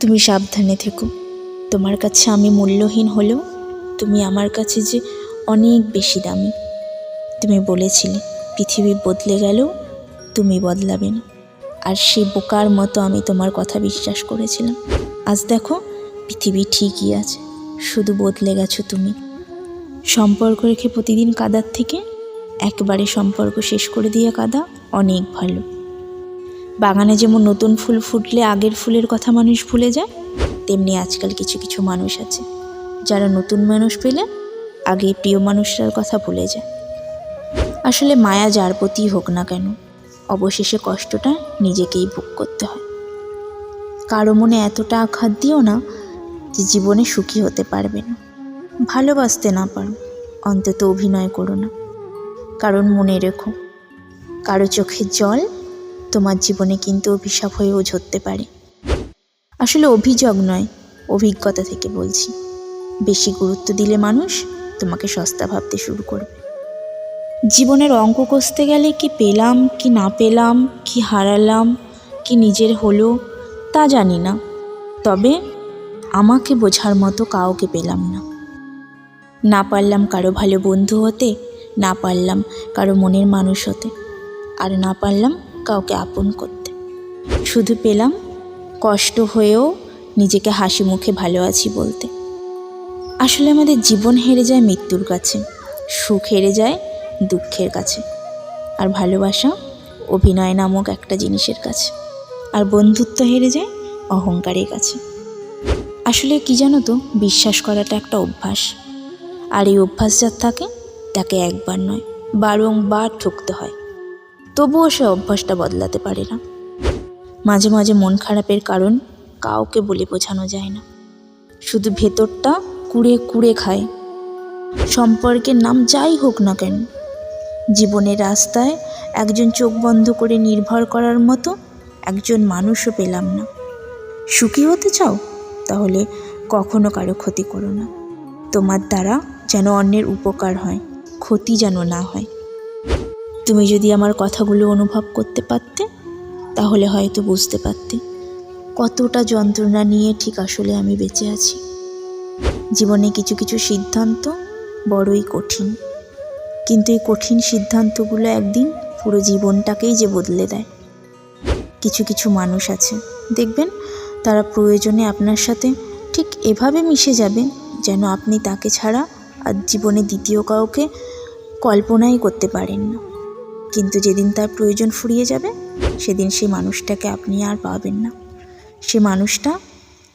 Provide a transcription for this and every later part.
তুমি সাবধানে থেকো। তোমার কাছে আমি মূল্যহীন হলেও তুমি আমার কাছে যে অনেক বেশি দামি। তুমি বলেছিলে পৃথিবী বদলে গেলেও তুমি বদলাবে না, আর সেই বোকার মতো আমি তোমার কথা বিশ্বাস করেছিলাম। আজ দেখো পৃথিবী ঠিকই আছে, শুধু বদলে গেছো তুমি। সম্পর্ক রেখে প্রতিদিন কাদার থেকে একবারে সম্পর্ক শেষ করে দিয়ে কাদা অনেক ভালো। বাগানে যেমন নতুন ফুল ফুটলে আগের ফুলের কথা মানুষ ভুলে যায়, তেমনি আজকাল কিছু কিছু মানুষ আছে যারা নতুন মানুষ পেলে আগে প্রিয় মানুষটার কথা ভুলে যায়। আসলে মায়া যার প্রতি হোক না কেন, অবশেষে কষ্টটা নিজেকেই ভোগ করতে হয়। কারো মনে এতটা আঘাত দিও না যে জীবনে সুখী হতে পারবে না। ভালোবাসতে না পারো, অন্তত অভিনয় করো না। কারণ মনে রেখো, কারো চোখের জল তোমার জীবনে কিন্তু অভিশাপ হয়েও ঝরতে পারে। আসলে অভিযোগ নয়, অভিজ্ঞতা থেকে বলছি। বেশি গুরুত্ব দিলে মানুষ তোমাকে সস্তা ভাবতে শুরু করবে। জীবনের অঙ্ক কষতে গেলে কি পেলাম কি না পেলাম, কি হারালাম কি নিজের হলো তা জানি না, তবে আমাকে বোঝার মতো কাউকে পেলাম না। না পারলাম কারো ভালো বন্ধু হতে, না পারলাম কারো মনের মানুষ হতে, আর না পারলাম কাউকে আপন করতে। শুধু পেলাম কষ্ট হয়েও নিজেকে হাসি মুখে ভালো আছি বলতে। আসলে আমাদের জীবন হেরে যায় মৃত্যুর কাছে, সুখ হেরে যায় দুঃখের কাছে, আর ভালোবাসা অভিনয় নামক একটা জিনিসের কাছে, আর বন্ধুত্ব হেরে যায় অহংকারের কাছে। আসলে কি জানো তো, বিশ্বাস করাটা একটা অভ্যাস, আর এই অভ্যাস যার থাকে তাকে একবার নয় বারংবার ঠকতে হয়, তবুও সে অভ্যাসটা বদলাতে পারে না। মাঝে মাঝে মন খারাপের কারণ কাউকে বলে বোঝানো যায় না, শুধু ভেতরটা কুড়ে কুড়ে খায়। সম্পর্কের নাম যাই হোক না কেন, জীবনের রাস্তায় একজন চোখ বন্ধ করে নির্ভর করার মতো একজন মানুষও পেলাম না। সুখী হতে চাও? তাহলে কখনো কারো ক্ষতি করো না। তোমার দ্বারা যেন অন্যের উপকার হয়, ক্ষতি যেন না হয়। তুমি যদি আমার কথাগুলো অনুভব করতে পারতে, তাহলে হয়তো বুঝতে পারতে কতটা যন্ত্রণা নিয়ে ঠিক আসলে আমি বেঁচে আছি। জীবনে কিছু কিছু সিদ্ধান্ত বড়ই কঠিন, কিন্তু এই কঠিন সিদ্ধান্তগুলো একদিন পুরো জীবনটাকেই যে বদলে দেয়। কিছু কিছু মানুষ আছে, দেখবেন তারা প্রয়োজনে আপনার সাথে ঠিক এভাবে মিশে যাবে যেন আপনি তাকে ছাড়া আর জীবনে দ্বিতীয় কাউকে কল্পনাই করতে পারেন না। কিন্তু যেদিন তার প্রয়োজন ফুরিয়ে যাবে, সেদিন সেই মানুষটাকে আপনি আর পাবেন না। সে মানুষটা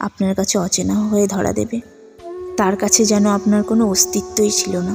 আপনার কাছে অচেনা হয়ে ধরা দেবে, তার কাছে যেন আপনার কোনো অস্তিত্বই ছিল না।